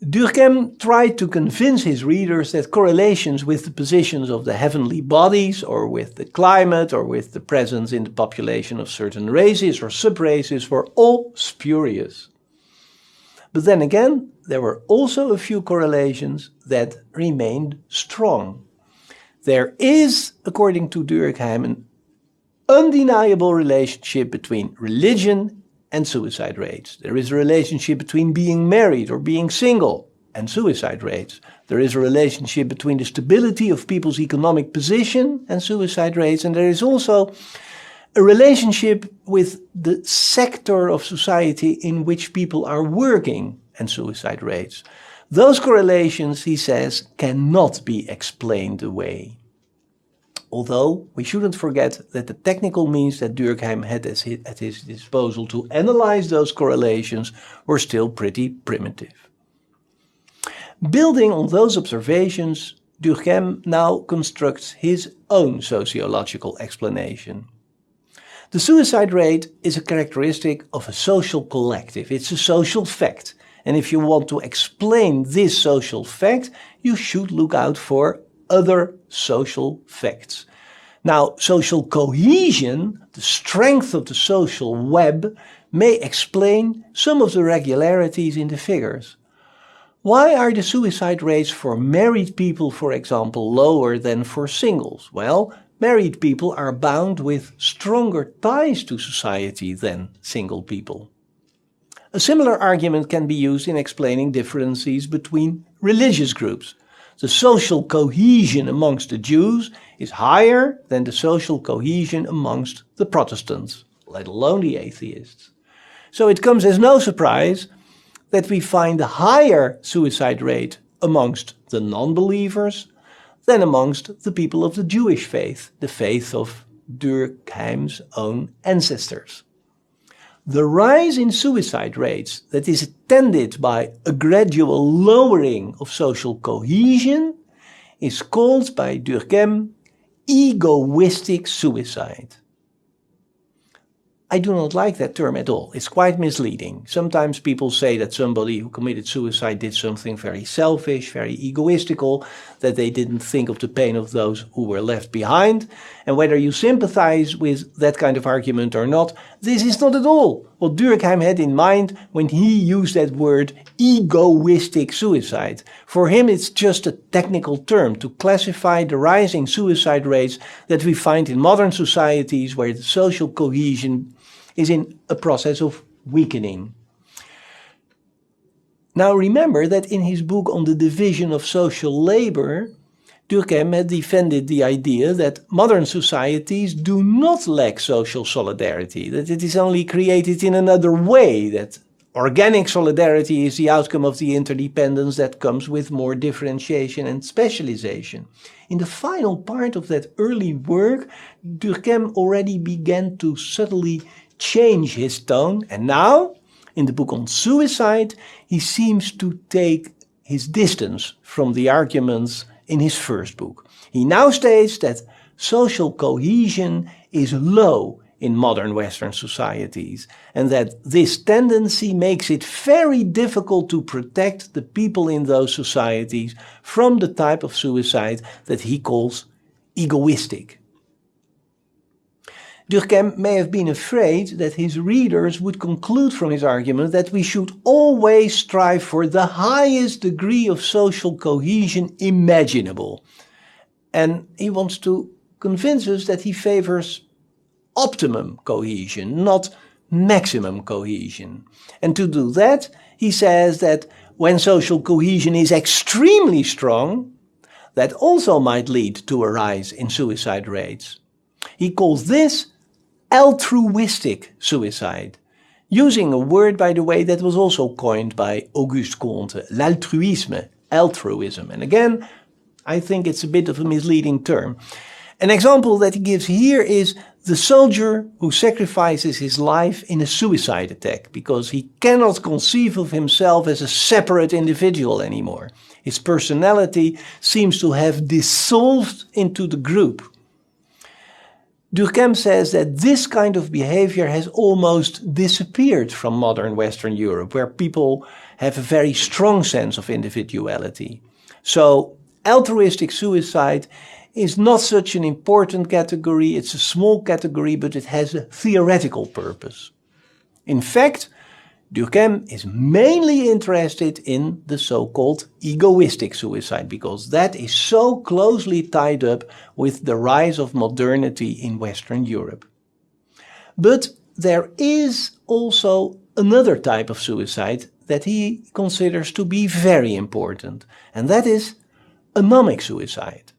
Durkheim tried to convince his readers that correlations with the positions of the heavenly bodies, or with the climate, or with the presence in the population of certain races or sub-races were all spurious. But then again, there were also a few correlations that remained strong. There is, according to Durkheim, an undeniable relationship between religion and suicide rates. There is a relationship between being married or being single and suicide rates. There is a relationship between the stability of people's economic position and suicide rates. And there is also a relationship with the sector of society in which people are working and suicide rates. Those correlations, he says, cannot be explained away. Although we shouldn't forget that the technical means that Durkheim had at his disposal to analyze those correlations were still pretty primitive. Building on those observations, Durkheim now constructs his own sociological explanation. The suicide rate is a characteristic of a social collective. It's a social fact. And if you want to explain this social fact, you should look out for other social facts. Now, social cohesion, the strength of the social web, may explain some of the regularities in the figures. Why are the suicide rates for married people, for example, lower than for singles? Well, married people are bound with stronger ties to society than single people. A similar argument can be used in explaining differences between religious groups. The social cohesion amongst the Jews is higher than the social cohesion amongst the Protestants, let alone the atheists. So it comes as no surprise that we find a higher suicide rate amongst the non-believers than amongst the people of the Jewish faith, the faith of Durkheim's own ancestors. The rise in suicide rates that is attended by a gradual lowering of social cohesion is called by Durkheim egoistic suicide. I do not like that term at all. It's quite misleading. Sometimes people say that somebody who committed suicide did something very selfish, very egoistical, that they didn't think of the pain of those who were left behind. And whether you sympathize with that kind of argument or not, this is not at all what Durkheim had in mind when he used that word egoistic suicide. For him, it's just a technical term to classify the rising suicide rates that we find in modern societies where the social cohesion is in a process of weakening. Now remember that in his book on the division of social labor, Durkheim had defended the idea that modern societies do not lack social solidarity, that it is only created in another way, that organic solidarity is the outcome of the interdependence that comes with more differentiation and specialization. In the final part of that early work, Durkheim already began to subtly change his tone, and now, in the book on suicide, he seems to take his distance from the arguments in his first book. He now states that social cohesion is low in modern Western societies, and that this tendency makes it very difficult to protect the people in those societies from the type of suicide that he calls egoistic. Durkheim may have been afraid that his readers would conclude from his argument that we should always strive for the highest degree of social cohesion imaginable. And he wants to convince us that he favors optimum cohesion, not maximum cohesion. And to do that, he says that when social cohesion is extremely strong, that also might lead to a rise in suicide rates. He calls this altruistic suicide, using a word, by the way, that was also coined by Auguste Comte, l'altruisme, altruism. And again, I think it's a bit of a misleading term. An example that he gives here is the soldier who sacrifices his life in a suicide attack because he cannot conceive of himself as a separate individual anymore. His personality seems to have dissolved into the group. Durkheim says that this kind of behavior has almost disappeared from modern Western Europe, where people have a very strong sense of individuality. So altruistic suicide is not such an important category, it's a small category, but it has a theoretical purpose. In fact, Durkheim is mainly interested in the so-called egoistic suicide, because that is so closely tied up with the rise of modernity in Western Europe. But there is also another type of suicide that he considers to be very important, and that is anomic suicide.